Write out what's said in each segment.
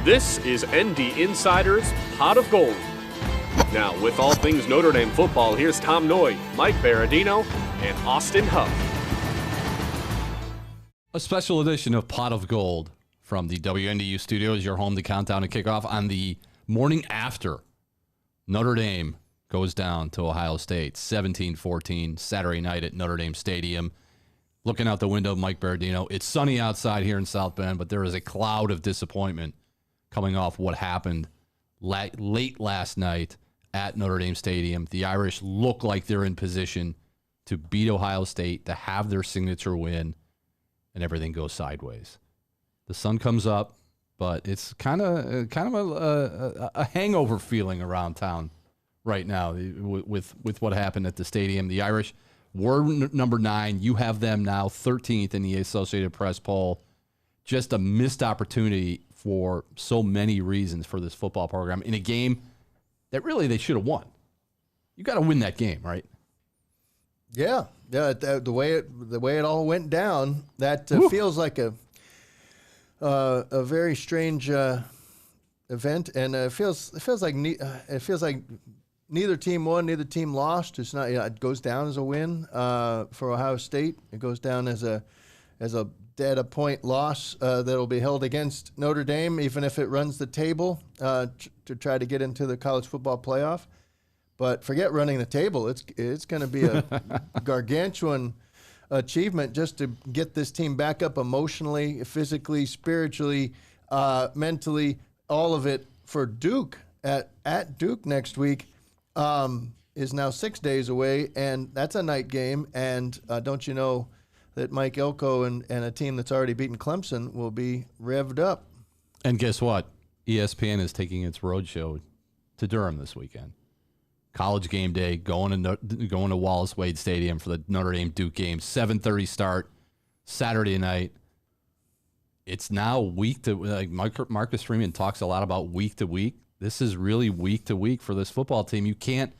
This is ND Insider's Pot of Gold. Now, with all things Notre Dame football, here's Tom Noie, Mike Berardino, and Austin Huff. A special edition of Pot of Gold from the WNDU Studios, your home to countdown and kickoff on the morning after Notre Dame goes down to Ohio State, 17-14, Saturday night at Notre Dame Stadium. Looking out the window, Mike Berardino. It's sunny outside here in South Bend, but there is a cloud of disappointment coming off what happened late last night at Notre Dame Stadium. The Irish look like they're in position to beat Ohio State, to have their signature win, and everything goes sideways. The sun comes up, but it's kind of a hangover feeling around town right now with what happened at the stadium. The Irish were number 9. You have them now 13th in the Associated Press poll. Just a missed opportunity for so many reasons for this football program in a game that really they should have won. You got to win that game, right? Yeah. The way it all went down, that feels like a very strange event, and it feels like neither team won, neither team lost. It's not. It goes down as a win for Ohio State. It goes down as a data point loss that'll be held against Notre Dame, even if it runs the table to try to get into the college football playoff. But forget running the table. It's going to be a gargantuan achievement just to get this team back up emotionally, physically, spiritually, mentally, all of it for Duke at Duke next week. Is now 6 days away, and that's a night game. And don't you know that Mike Elko and a team that's already beaten Clemson will be revved up? And guess what? ESPN is taking its roadshow to Durham this weekend. College game day, going to Wallace Wade Stadium for the Notre Dame Duke game. 7:30 start Saturday night. It's now week to like Marcus Freeman talks a lot about week to week. This is really week to week for this football team. You can't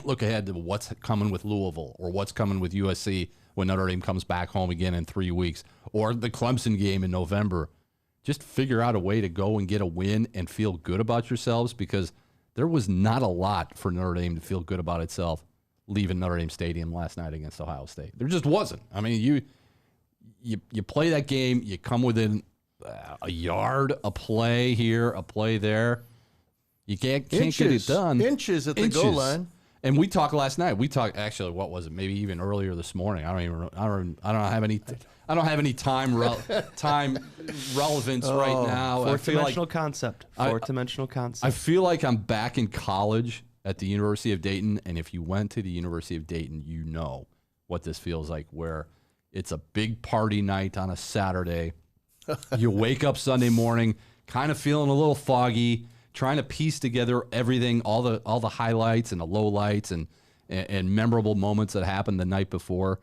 look ahead to what's coming with Louisville or what's coming with USC when Notre Dame comes back home again in 3 weeks, or the Clemson game in November. Just figure out a way to go and get a win and feel good about yourselves, because there was not a lot for Notre Dame to feel good about itself leaving Notre Dame Stadium last night against Ohio State. There just wasn't. I mean, you play that game, you come within a yard, a play here, a play there. You can't get it done. Inches at the goal line. And we talked last night. We talked, actually, what was it? Maybe even earlier this morning. I don't have any time relevance right now. Fourth-dimensional concept. Fourth-dimensional concept. I feel like I'm back in college at the University of Dayton, and if you went to the University of Dayton, you know what this feels like, where it's a big party night on a Saturday. You wake up Sunday morning kind of feeling a little foggy, trying to piece together everything, all the highlights and the lowlights and memorable moments that happened the night before.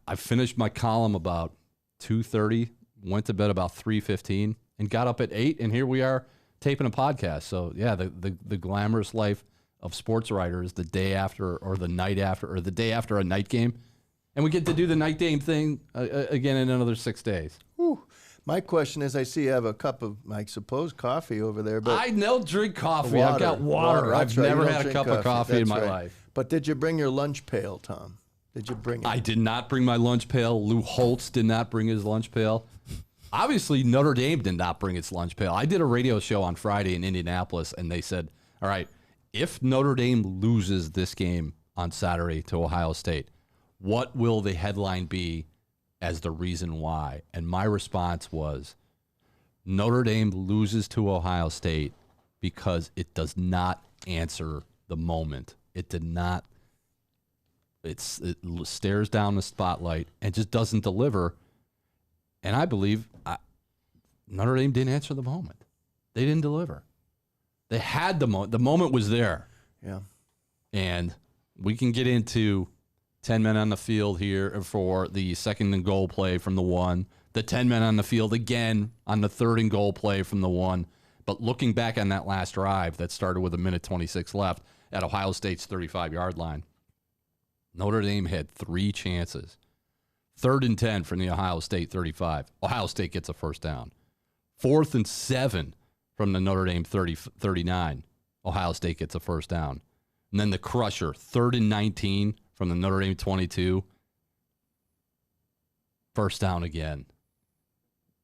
I finished my column about 2:30, went to bed about 3:15, and got up at 8, and here we are taping a podcast. So, yeah, the glamorous life of sports writers the day after or the night after or the day after a night game. And we get to do the night game thing again in another 6 days. Whew. My question is, I see you have a cup of, I suppose, coffee over there. But I don't drink coffee. I've got water. I've never had a cup of coffee in my life. But did you bring your lunch pail, Tom? Did you bring it? I did not bring my lunch pail. Lou Holtz did not bring his lunch pail. Obviously, Notre Dame did not bring its lunch pail. I did a radio show on Friday in Indianapolis, and they said, all right, if Notre Dame loses this game on Saturday to Ohio State, what will the headline be as the reason why? And my response was, Notre Dame loses to Ohio State because it does not answer the moment. It did not. It stares down the spotlight and just doesn't deliver. And I believe Notre Dame didn't answer the moment. They didn't deliver. They had the moment. The moment was there. Yeah. And we can get into 10 men on the field here for the second and goal play from the 1. The 10 men on the field again on the third and goal play from the 1. But looking back on that last drive that started with 1:26 left at Ohio State's 35-yard line, Notre Dame had 3 chances. 3rd and 10 from the Ohio State 35. Ohio State gets a first down. 4th and 7 from the Notre Dame 39. Ohio State gets a first down. And then the crusher, 3rd and 19 from the Notre Dame 22. First down again.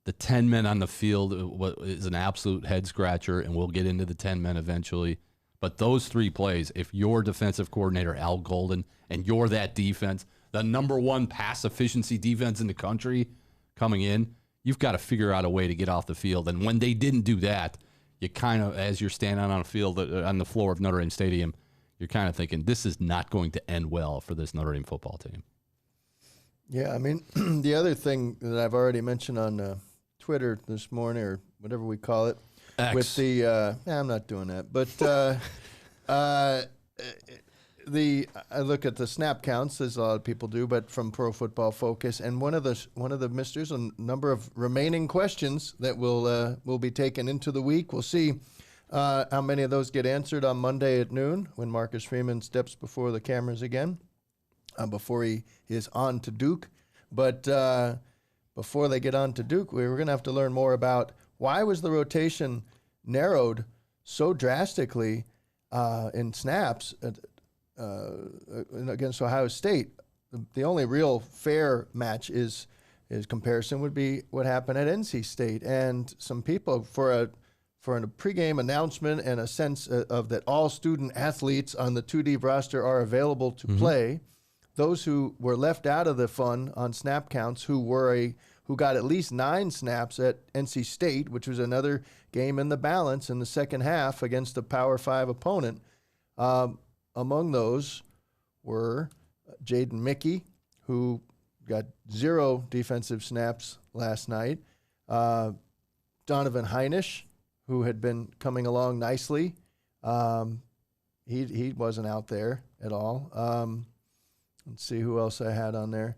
The 10 men on the field is an absolute head-scratcher, and we'll get into the 10 men eventually. But those 3 plays, if you're defensive coordinator Al Golden and you're that defense, the number 1 pass efficiency defense in the country coming in, you've got to figure out a way to get off the field. And when they didn't do that, you kind of, as you're standing on a field on the floor of Notre Dame Stadium, you're kind of thinking this is not going to end well for this Notre Dame football team. Yeah, I mean, the other thing that I've already mentioned on Twitter this morning, or whatever we call it, X. with the I'm not doing that, but I look at the snap counts, as a lot of people do, but from Pro Football Focus, and one of the misters, a number of remaining questions that will be taken into the week. We'll see how many of those get answered on Monday at noon when Marcus Freeman steps before the cameras again, before he is on to Duke. But before they get on to Duke, we're going to have to learn more about why was the rotation narrowed so drastically in snaps against Ohio State. The only real fair match is comparison would be what happened at NC State. And some people, for a pregame announcement and a sense of that all student athletes on the 2D roster are available to play, those who were left out of the fun on snap counts, who got at least 9 snaps at NC State, which was another game in the balance in the second half against a Power 5 opponent. Among those were Jaden Mickey, who got 0 defensive snaps last night, Donovan Heinisch, who had been coming along nicely. He wasn't out there at all. Let's see who else I had on there.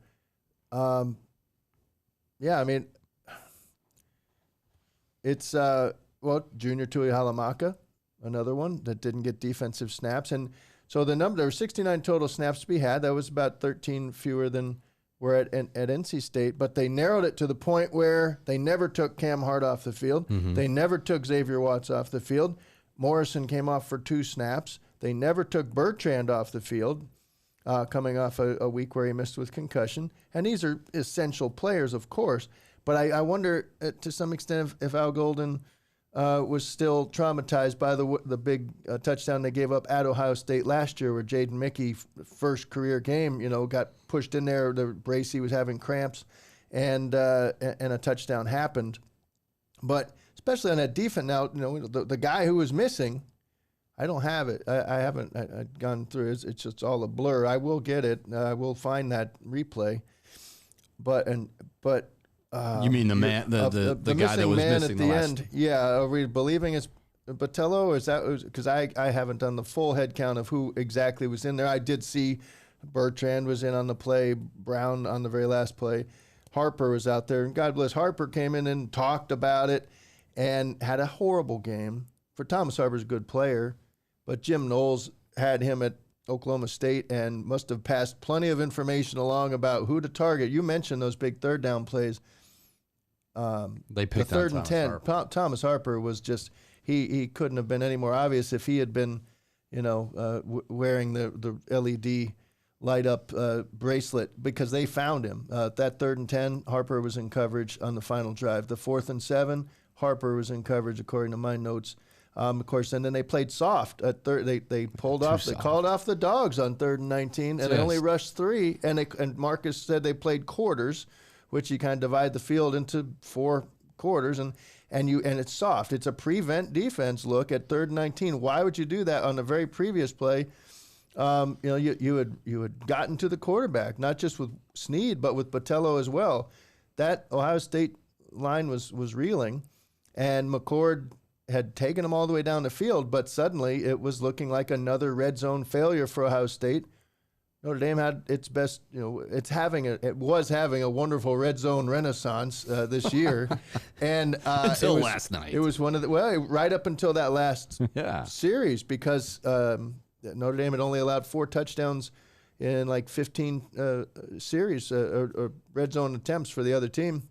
Yeah, I mean, it's, Junior Tui Halamaka, another one that didn't get defensive snaps. And so there were 69 total snaps to be had. That was about 13 fewer than were at NC State. But they narrowed it to the point where they never took Cam Hart off the field. They never took Xavier Watts off the field. Morrison came off for 2 snaps. They never took Bertrand off the field, coming off a week where he missed with concussion. And these are essential players, of course. But I wonder, to some extent, if Al Golden was still traumatized by the big touchdown they gave up at Ohio State last year, where Jaden Mickey, first career game, got pushed in there. The brace, he was having cramps, and a touchdown happened. But especially on that defense, now the guy who was missing, I don't have it. I haven't I've gone through it. It's just all a blur. I will get it. I will find that replay. But you mean the man, the guy that was missing at the end? Yeah, are we believing it's Botello? Is that because I haven't done the full head count of who exactly was in there? I did see Bertrand was in on the play, Brown on the very last play, Harper was out there, and God bless Harper came in and talked about it and had a horrible game. For Thomas Harper's a good player, but Jim Knowles had him at Oklahoma State and must have passed plenty of information along about who to target. You mentioned those big third down plays. They picked the 3rd on and 10. Harper. Thomas Harper was just he couldn't have been any more obvious if he had been, wearing the LED light up bracelet, because they found him. That 3rd and 10, Harper was in coverage on the final drive. The 4th and 7, Harper was in coverage according to my notes. Of course, and then they played soft at third. They pulled off. They called off the dogs on 3rd and 19, and they only rushed 3. And Marcus said they played quarters, which you kind of divide the field into 4 quarters, and it's soft. It's a prevent defense look at 3rd and 19. Why would you do that on the very previous play? You had gotten to the quarterback, not just with Snead, but with Botello as well. That Ohio State line was reeling, and McCord had taken them all the way down the field, but suddenly it was looking like another red zone failure for Ohio State. Notre Dame had its best, it was having a wonderful red zone renaissance this year, and until last night, it was one of right up until that last series, because Notre Dame had only allowed 4 touchdowns in like 15 series or red zone attempts for the other team.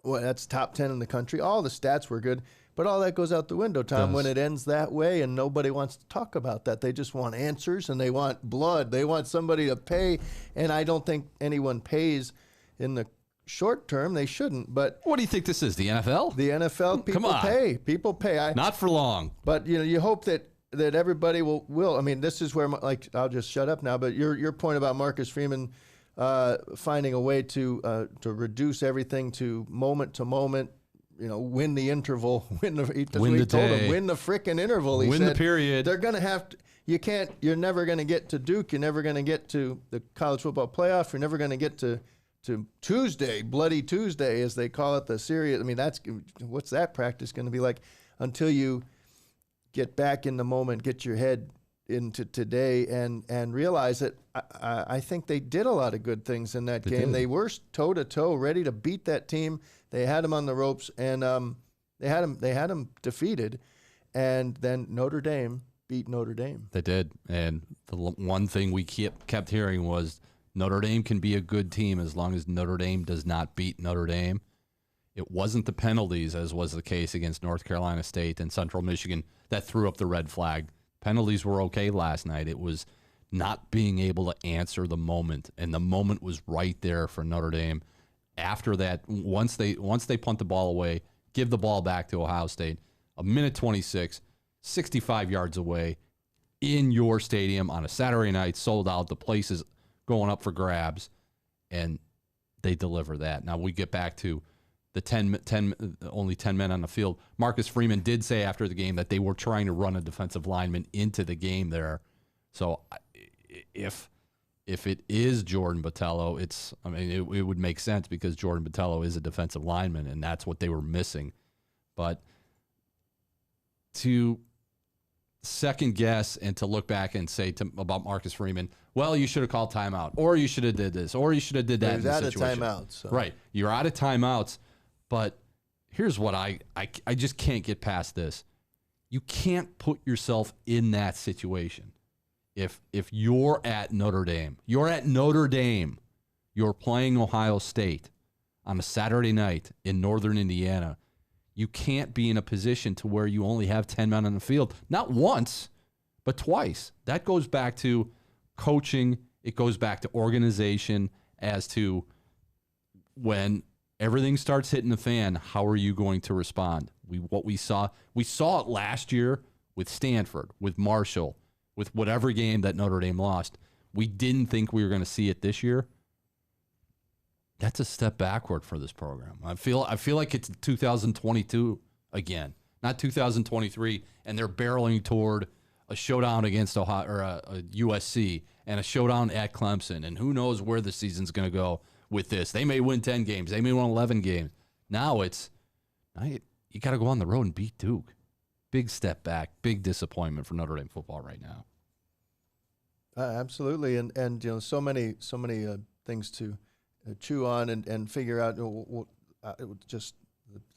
Well, that's top 10 in the country. All the stats were good, but all that goes out the window, Tom, when it ends that way, and nobody wants to talk about that. They just want answers, and they want blood. They want somebody to pay, and I don't think anyone pays in the short term. They shouldn't, but... What do you think this is, the NFL? The NFL, people pay. People pay. Not for long. But, you hope that everybody will. I mean, this is where, I'll just shut up now, but your point about Marcus Freeman finding a way to reduce everything to moment, win the interval, win the day, win the frickin' interval. He said, the period. They're gonna have to. You're never gonna get to Duke. You're never gonna get to the college football playoff. You're never gonna get to Tuesday, Bloody Tuesday, as they call it, the series. I mean, what's that practice going to be like until you get back in the moment, get your head into today, and realize that I think they did a lot of good things in that game. They were toe-to-toe, ready to beat that team. They had them on the ropes, and they had them defeated. And then Notre Dame beat Notre Dame. They did. And the one thing we kept hearing was Notre Dame can be a good team as long as Notre Dame does not beat Notre Dame. It wasn't the penalties, as was the case against North Carolina State and Central Michigan, that threw up the red flag. Penalties were okay last night. It was not being able to answer the moment, and the moment was right there for Notre Dame. After that, once they punt the ball away, give the ball back to Ohio State, a minute 26, 65 yards away, in your stadium on a Saturday night, sold out. The place is going up for grabs, and they deliver that. Now we get back to the only 10 men on the field. Marcus Freeman did say after the game that they were trying to run a defensive lineman into the game there. So if it is Jordan Botelho, it would make sense because Jordan Botelho is a defensive lineman, and that's what they were missing. But to second guess and to look back and say about Marcus Freeman, well, you should have called timeout, or you should have did this, or you should have did that. He's out of timeouts. So. Right. You're out of timeouts, but here's what I just can't get past this. You can't put yourself in that situation. If you're at Notre Dame, you're playing Ohio State on a Saturday night in northern Indiana, you can't be in a position to where you only have 10 men on the field. Not once, but twice. That goes back to coaching. It goes back to organization as to when everything starts hitting the fan, how are you going to respond? We saw it last year with Stanford, with Marshall, with whatever game that Notre Dame lost. We didn't think we were going to see it this year. That's a step backward for this program. I feel like it's 2022 again, not 2023, and they're barreling toward a showdown against Ohio or a USC and a showdown at Clemson, and who knows where the season's going to go with this. They may win 10 games, they may win 11 games. Now you got to go on the road and beat Duke. Big step back, big disappointment for Notre Dame football right now. Absolutely, and so many things to chew on and figure out just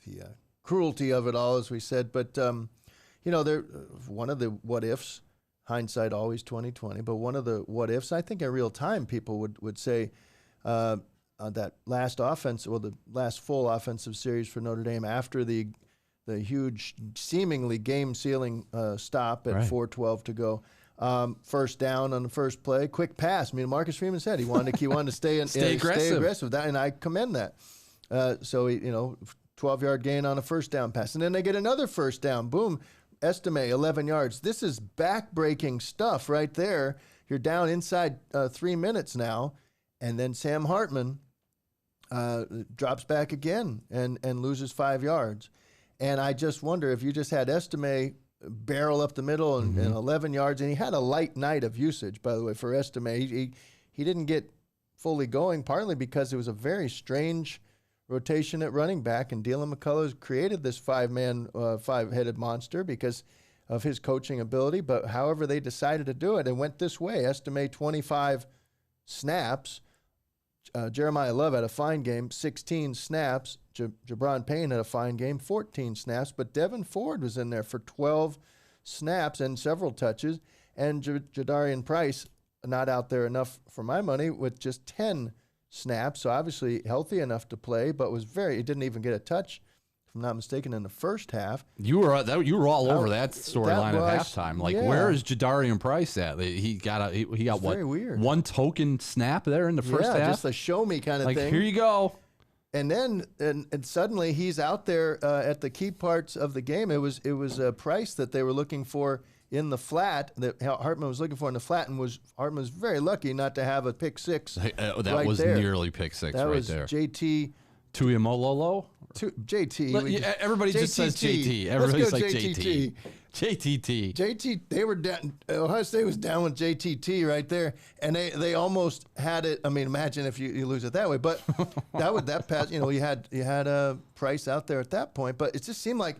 the cruelty of it all, as we said. But there one of the what ifs, hindsight always 20/20. But one of the what ifs, I think in real time, people would say that last the last full offensive series for Notre Dame after the huge, seemingly game-sealing stop at 4:12 to go. First down on the first play, quick pass. I mean, Marcus Freeman said he wanted to stay aggressive. And I commend that. So 12-yard gain on a first down pass, and then they get another first down. Boom, Estime 11 yards. This is back-breaking stuff right there. You're down inside 3 minutes now, and then Sam Hartman drops back again and loses 5 yards. And I just wonder if you just had Estime barrel up the middle and 11 yards, and he had a light night of usage, by the way, for Estime. He didn't get fully going, partly because it was a very strange rotation at running back, and Dylan McCullough created this five-headed monster because of his coaching ability. But however they decided to do it, it went this way. Estime 25 snaps. Jeremiah Love had a fine game, 16 snaps. Jabron Payne had a fine game, 14 snaps. But Devin Ford was in there for 12 snaps and several touches. And Jadarian Price, not out there enough for my money, with just 10 snaps, so obviously healthy enough to play, but he didn't even get a touch, if I'm not mistaken, in the first half. You were all over that storyline at halftime. Like, where is Jadarian Price at? He got what? Very weird. One token snap there in the first half. Just a show me kind of like, thing. Here you go. And then and suddenly he's out there at the key parts of the game. It was Price that they were looking for in the flat, that Hartman was looking for in the flat, and Hartman was very lucky not to have a pick six. That was nearly pick six that right was there. JT Tuyamololo? JT. Everybody just says JT. Everybody's like JT. JTT. JT, they were down. Ohio State was down with JTT right there, and they almost had it. I mean, imagine if you lose it that way. But that pass, you had a Price out there at that point. But it just seemed like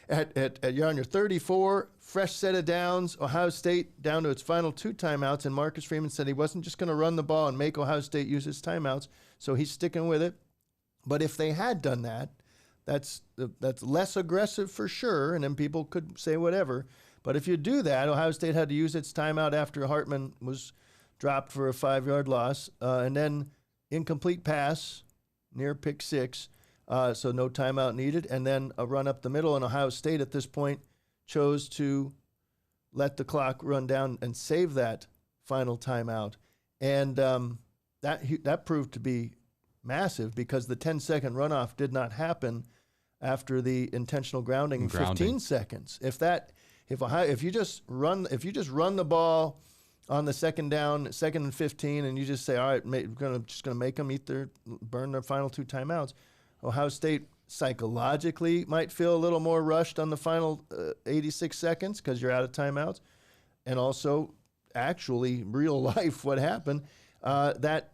you're on your 34, fresh set of downs. Ohio State down to its final 2 timeouts, and Marcus Freeman said he wasn't just going to run the ball and make Ohio State use its timeouts, so he's sticking with it. But if they had done that, that's less aggressive for sure, and then people could say whatever. But if you do that, Ohio State had to use its timeout after Hartman was dropped for a 5-yard loss, and then incomplete pass near pick 6, so no timeout needed, and then a run up the middle. And Ohio State at this point chose to let the clock run down and save that final timeout, and that proved to be massive, because the 10-second runoff did not happen after the intentional grounding. 15 seconds. If you just run the ball on the second down, 2nd and 15, and you just say, all right, we're just gonna make them burn their final 2 timeouts, Ohio State psychologically might feel a little more rushed on the final 86 seconds because you're out of timeouts, and also actually real life what happened, that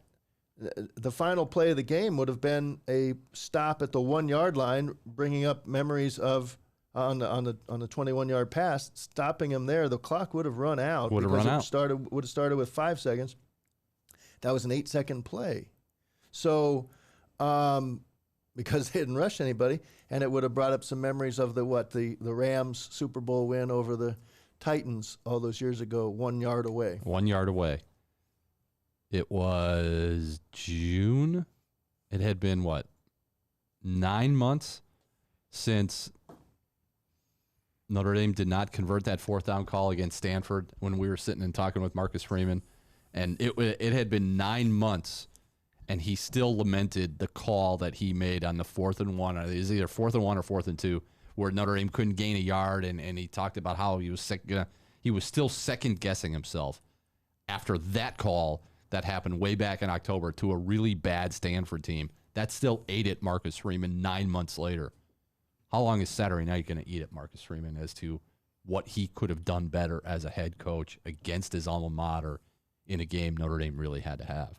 the final play of the game would have been a stop at the 1-yard line, bringing up memories of on the 21-yard pass, stopping him there. The clock would have run out. Would have started with 5 seconds. That was an 8-second play. So, because they didn't rush anybody, and it would have brought up some memories of the Rams Super Bowl win over the Titans all those years ago, 1 yard away. 1 yard away. It was June. It had been, 9 months since Notre Dame did not convert that 4th down call against Stanford when we were sitting and talking with Marcus Freeman. And it had been 9 months, and he still lamented the call that he made on the 4th and 1. It was either 4th and 1 or 4th and 2, where Notre Dame couldn't gain a yard, and he talked about how he was still second-guessing himself after that call that happened way back in October to a really bad Stanford team. That still ate at Marcus Freeman 9 months later. How long is Saturday night going to eat at Marcus Freeman as to what he could have done better as a head coach against his alma mater in a game Notre Dame really had to have?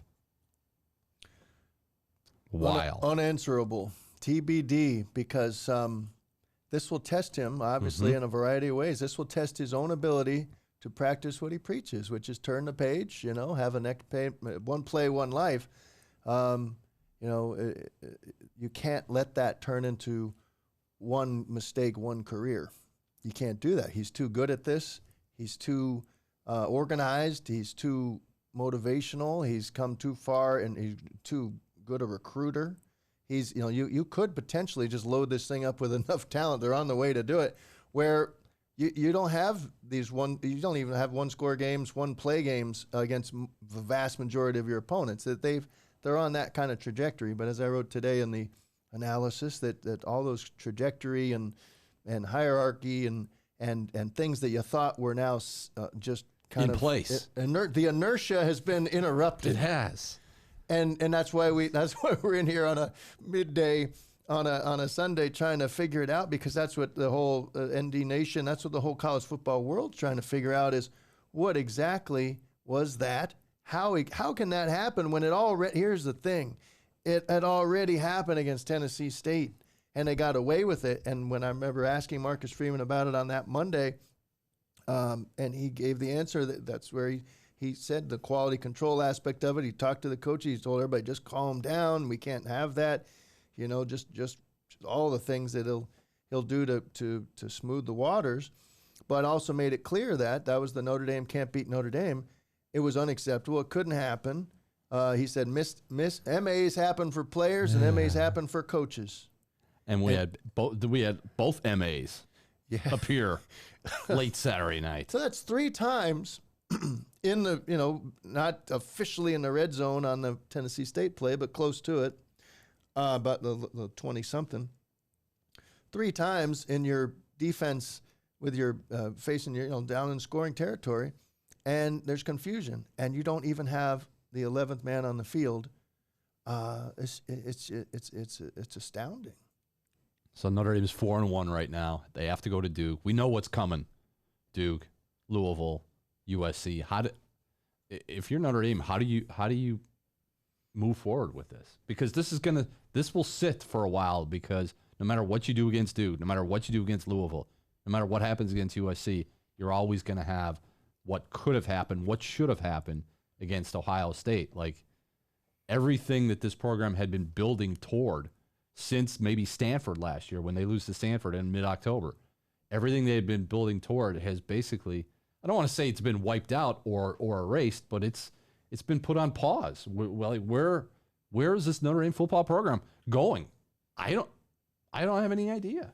Wild. Unanswerable. TBD, because this will test him, obviously, in a variety of ways. This will test his own ability to practice what he preaches, which is turn the page, have a next pay, one play, one life. You can't let that turn into one mistake, one career. You can't do that. He's too good at this. He's too organized. He's too motivational. He's come too far, and he's too good a recruiter. He's, you could potentially just load this thing up with enough talent. They're on the way to do it, where you don't have you don't even have one score games, one play games against the vast majority of your opponents. That they're on that kind of trajectory. But as I wrote today in the analysis, that all those trajectory and hierarchy and things that you thought were now just kind in of place. The inertia has been interrupted. It has. And that's why we're in here on a midday on a Sunday trying to figure it out, because that's what the whole ND Nation, that's what the whole college football world's trying to figure out, is what exactly was that? How can that happen when here's the thing, it had already happened against Tennessee State, and they got away with it. And when I remember asking Marcus Freeman about it on that Monday, and he gave the answer, that's where he said the quality control aspect of it. He talked to the coach. He told everybody, just calm down. We can't have that. Just all the things that he'll do to smooth the waters, but also made it clear that was the Notre Dame can't beat Notre Dame. It was unacceptable. It couldn't happen. He said, MAs happen for players and MAs happen for coaches. And we had both MAs appear late Saturday night. So that's 3 times in the, not officially in the red zone on the Tennessee State play, but close to it, about the 20-something. 3 times in your defense with your facing your down in scoring territory, and there's confusion, and you don't even have the 11th man on the field. It's astounding. So Notre Dame is 4-1 right now. They have to go to Duke. We know what's coming. Duke, Louisville, USC. If you're Notre Dame, how do you move forward with this? Because this will sit for a while, because no matter what you do against Duke, no matter what you do against Louisville, no matter what happens against USC, you're always going to have what could have happened, what should have happened against Ohio State. Like, everything that this program had been building toward since maybe Stanford last year, when they lose to Stanford in mid-October, everything they had been building toward has basically, I don't want to say it's been wiped out or erased, but it's been put on pause. Well, where is this Notre Dame football program going? I don't have any idea.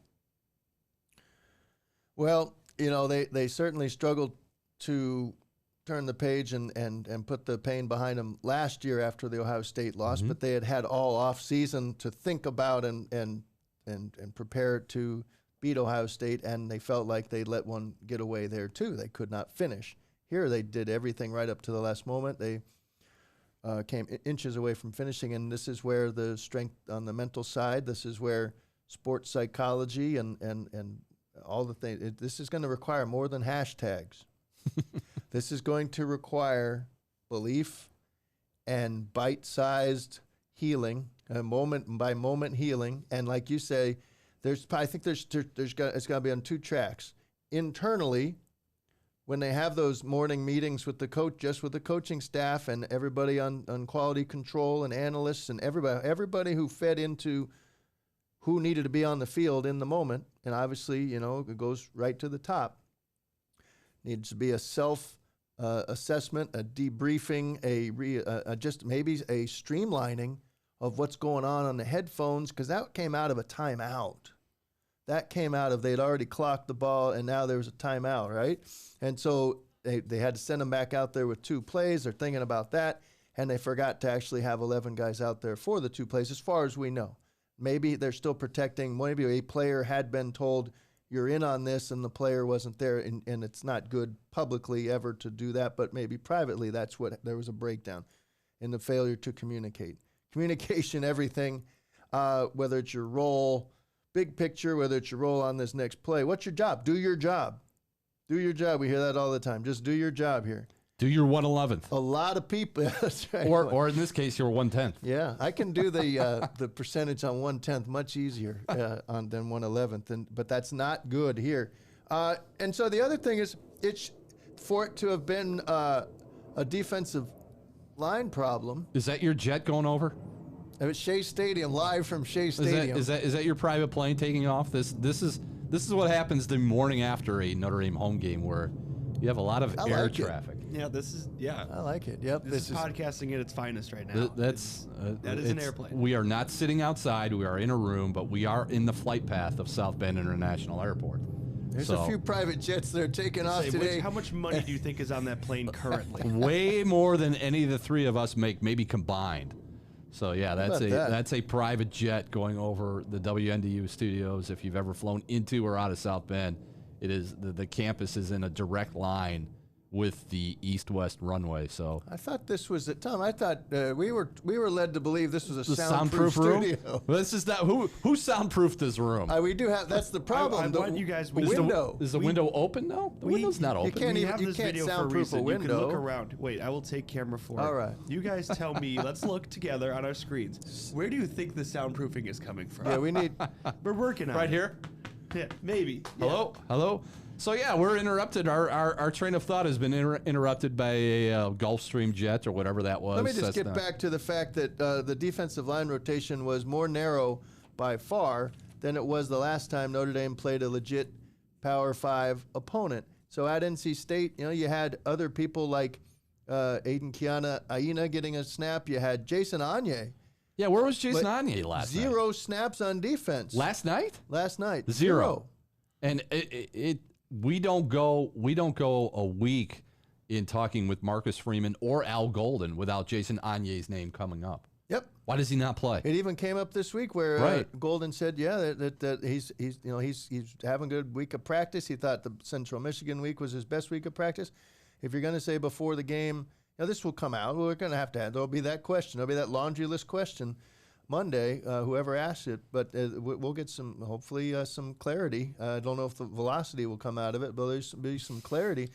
Well, they certainly struggled to turn the page and put the pain behind them last year after the Ohio State loss, but they had all off season to think about and prepare to beat Ohio State, and they felt like they let one get away there too. They could not finish. Here they did everything right up to the last moment. They came inches away from finishing, and this is where the strength on the mental side, this is where sports psychology and all the things, this is going to require more than hashtags. This is going to require belief and bite-sized healing, moment-by-moment healing. And like you say, I think it's got to be on 2 tracks. Internally, when they have those morning meetings with the coach, just with the coaching staff and everybody on quality control and analysts and everybody who fed into who needed to be on the field in the moment, and obviously, it goes right to the top. Needs to be a self-assessment, a debriefing, just maybe a streamlining of what's going on the headphones, because that came out of a timeout. That came out of they'd already clocked the ball, and now there was a timeout, right? And so they had to send them back out there with 2 plays. They're thinking about that, and they forgot to actually have 11 guys out there for the 2 plays, as far as we know. Maybe they're still protecting. Maybe a player had been told, you're in on this, and the player wasn't there, and it's not good publicly ever to do that, but maybe privately there was a breakdown in the failure to communicate. Communication, everything, whether it's your role, big picture, whether it's your role on this next play. What's your job? Do your job. Do your job. We hear that all the time. Just do your job here. Do your 1/11th. A lot of people. That's right. Or in this case, your 1/10th. Yeah, I can do the percentage on 1/10th much easier than 1/11th, but that's not good here. And so the other thing is, it's for it to have been a defensive line problem. Is that your jet going over? It was Shea Stadium, live from Shea Stadium. Is that your private plane taking off? This is what happens the morning after a Notre Dame home game, where you have a lot of air traffic. Yeah, I like it. Yep, this is podcasting at its finest right now. That is an airplane. We are not sitting outside. We are in a room, but we are in the flight path of South Bend International Airport. There's a few private jets that are taking off today. How much money do you think is on that plane currently? Way more than any of the 3 of us make, maybe combined. So yeah, that's a private jet going over the WNDU Studios. If you've ever flown into or out of South Bend, it is the campus is in a direct line with the east-west runway. So I thought this was Tom. I thought we were led to believe this was a soundproof room. Studio. Well, this is not who soundproofed this room. We do have. That's the problem. I want you guys. Window. Is the window open now? The window's not open. You can't soundproof a window. You can look around. Wait, I will take camera 4. All right. You guys tell me. Let's look together on our screens. Where do you think the soundproofing is coming from? Yeah, we need. We're working on it. Right here. Yeah, maybe. Hello. So yeah, we're interrupted. Our train of thought has been interrupted by a Gulfstream jet or whatever that was. Let me just get back to the fact that the defensive line rotation was more narrow by far than it was the last time Notre Dame played a legit Power 5 opponent. So at NC State, you had other people like Aiden Kiana Aina getting a snap. You had Jason Anye. Yeah, where was Jason Anye last night? 0 snaps on defense. Last night? Last night. 0. And we don't go a week in talking with Marcus Freeman or Al Golden without Jason Anye's name coming up. Yep. Why does he not play? It even came up this week where Golden said, that he's having a good week of practice. He thought the Central Michigan week was his best week of practice. If you're going to say before the game, this will come out. We're going to have there'll be that question. There'll be that laundry list question Monday, whoever asks it. But we'll get hopefully some clarity. I don't know if the velocity will come out of it, but there's be some clarity.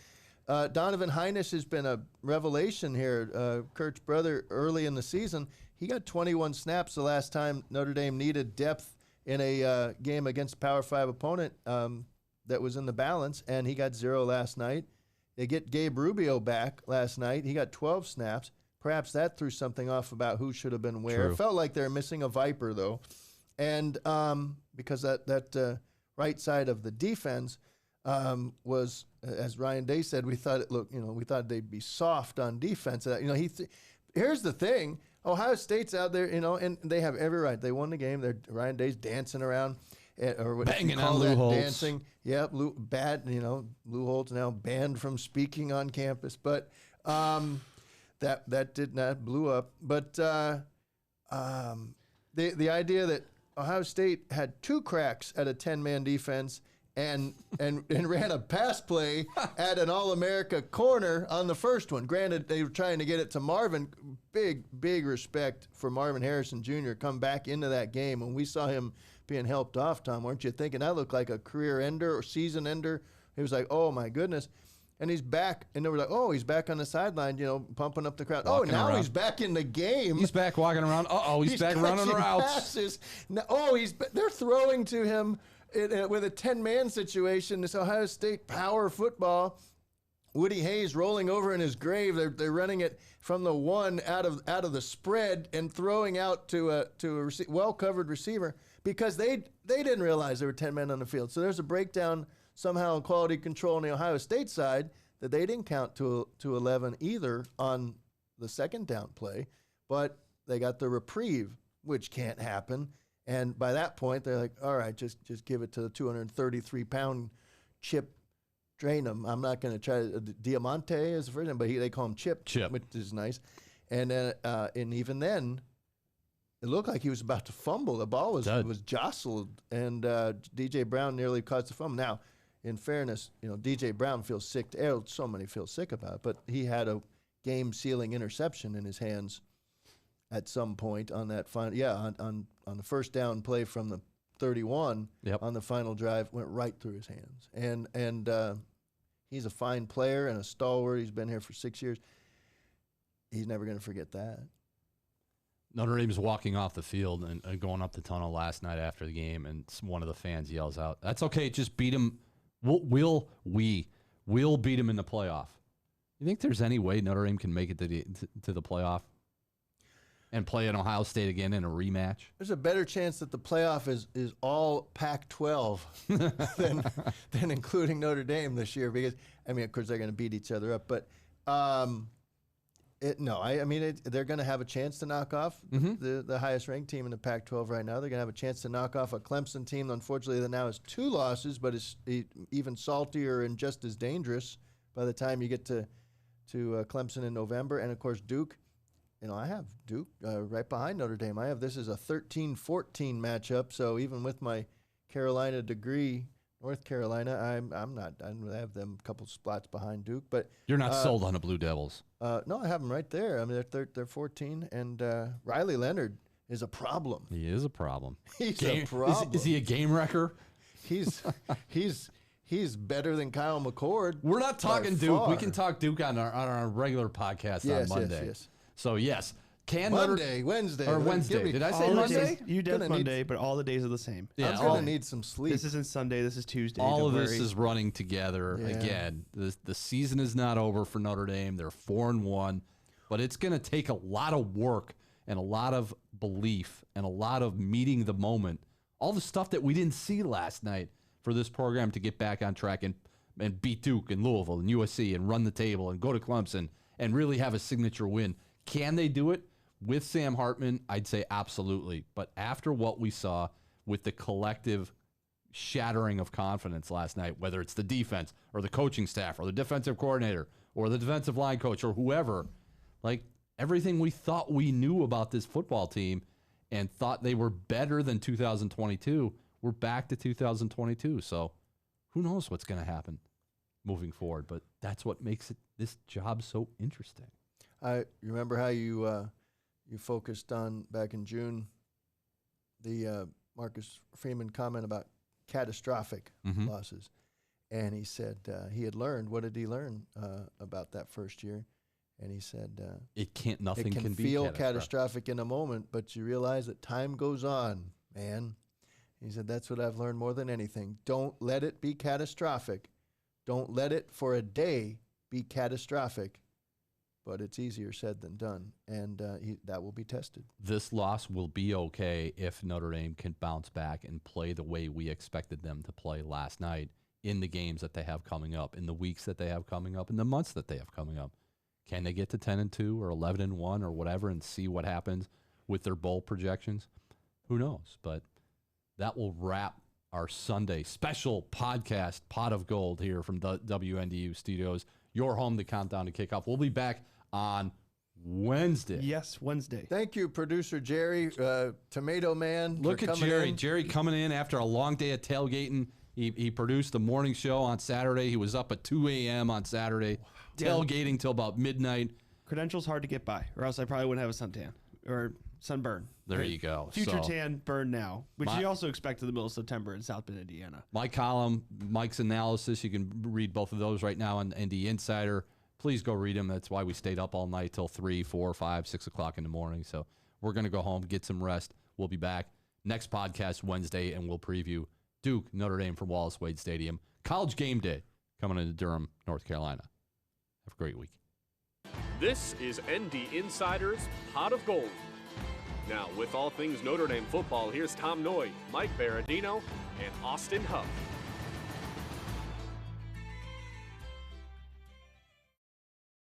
Donovan Hines has been a revelation here. Kurt's brother early in the season, he got 21 snaps the last time Notre Dame needed depth in a game against a Power 5 opponent that was in the balance, and he got 0 last night. They get Gabe Rubio back last night. He got 12 snaps. Perhaps that threw something off about who should have been where. True. It felt like they're missing a Viper, though. And because that right side of the defense was, as Ryan Day said, we thought we thought they'd be soft on defense. Here's the thing. Ohio State's out there, and they have every right. They won the game. Ryan Day's dancing around. Or what banging on Lou Holtz. Dancing. Yep, Lou Holtz now banned from speaking on campus. But that did not blew up. But the idea that Ohio State had 2 cracks at a 10-man defense and ran a pass play at an All-America corner on the first one. Granted, they were trying to get it to Marvin. Big respect for Marvin Harrison Jr. come back into that game. When we saw him being helped off, Tom, weren't you thinking that looked like a career ender or season ender? He was like, oh, my goodness. And he's back. And they were like, oh, he's back on the sideline, pumping up the crowd. Walking now around. He's back in the game. He's back walking around. He's back running routes. Passes. Now, they're throwing to him with a 10-man situation. This Ohio State power football. Woody Hayes rolling over in his grave. They're running it from the 1 out of the spread and throwing out to a well-covered receiver because they didn't realize there were 10 men on the field. So there's a breakdown somehow in quality control on the Ohio State side that they didn't count to 11 either on the second down play, but they got the reprieve, which can't happen. And by that point, they're like, all right, just give it to the 233-pound Chip Drainham. I'm not going to try Diamante is the first name, but they call him Chip, which is nice. And even then, it looked like he was about to fumble. The ball was jostled, and DJ Brown nearly caused the fumble. Now, in fairness, DJ Brown feels sick. So many feel sick about it, but he had a game-sealing interception in his hands at some point on that final. On the first down play from the 31 on the final drive, went right through his hands. And he's a fine player and a stalwart. He's been here for 6 years. He's never going to forget that. Notre Dame is walking off the field and going up the tunnel last night after the game, and one of the fans yells out, "That's okay, just beat him. We'll beat him in the playoff." You think there's any way Notre Dame can make it to the playoff and play at Ohio State again in a rematch? There's a better chance that the playoff is all Pac-12 than including Notre Dame this year because, of course, they're going to beat each other up, but they're going to have a chance to knock off the highest-ranked team in the Pac-12 right now. They're going to have a chance to knock off a Clemson team, unfortunately, that now has 2 losses, but is even saltier and just as dangerous by the time you get to Clemson in November. And, of course, Duke. I have Duke right behind Notre Dame. I have this as a 13-14 matchup, so even with my Carolina degree, North Carolina, I have them a couple spots behind Duke, but you're not sold on the Blue Devils. No, I have them right there. They're 14, and Riley Leonard is a problem. He is a problem. He's a problem. Is he a game wrecker? He's better than Kyle McCord. We're not talking Duke. We can talk Duke on our regular podcast on Monday. Yes. So yes. Wednesday. Did I say all Monday? You did Monday, but all the days are the same. Yeah, I'm going to need some sleep. This isn't Sunday. This is Tuesday. All of this is running together. Again, the season is not over for Notre Dame. They're 4-1, but it's going to take a lot of work and a lot of belief and a lot of meeting the moment. All the stuff that we didn't see last night for this program to get back on track and beat Duke and Louisville and USC and run the table and go to Clemson and really have a signature win. Can they do it? With Sam Hartman, I'd say absolutely. But after what we saw with the collective shattering of confidence last night, whether it's the defense or the coaching staff or the defensive coordinator or the defensive line coach or whoever, like everything we thought we knew about this football team and thought they were better than 2022, we're back to 2022. So who knows what's going to happen moving forward, but that's what makes this job so interesting. I remember how you focused on back in June the Marcus Freeman comment about catastrophic losses, and he said he had learned. What did he learn about that first year? And he said nothing can be feel catastrophic in a moment, but you realize that time goes on, man. He said that's what I've learned more than anything. Don't let it be catastrophic. Don't let it for a day be catastrophic. But it's easier said than done, and that will be tested. This loss will be okay if Notre Dame can bounce back and play the way we expected them to play last night in the games that they have coming up, in the weeks that they have coming up, in the months that they have coming up. Can they get to 10-2 or 11-1 or whatever and see what happens with their bowl projections? Who knows? But that will wrap our Sunday special podcast, Pot of Gold, here from the WNDU Studios, your home to Countdown to Kickoff. We'll be back on Wednesday. Yes, Wednesday. Thank you, producer Jerry, Tomato Man. Look at Jerry. Jerry coming in after a long day of tailgating. He produced the morning show on Saturday. He was up at 2 a.m. on Saturday, tailgating till about midnight. Credentials hard to get by, or else I probably wouldn't have a suntan or sunburn. There you go. Future tan, burn now, which you also expect in the middle of September in South Bend, Indiana. My column, Mike's analysis, you can read both of those right now on ND Insider. Please go read them. That's why we stayed up all night till 3, 4, 5, 6 o'clock in the morning. So we're going to go home, get some rest. We'll be back next podcast Wednesday, and we'll preview Duke, Notre Dame from Wallace Wade Stadium. College game day coming into Durham, North Carolina. Have a great week. This is ND Insider's Pot of Gold. Now, with all things Notre Dame football, here's Tom Noie, Mike Berardino, and Austin Huff.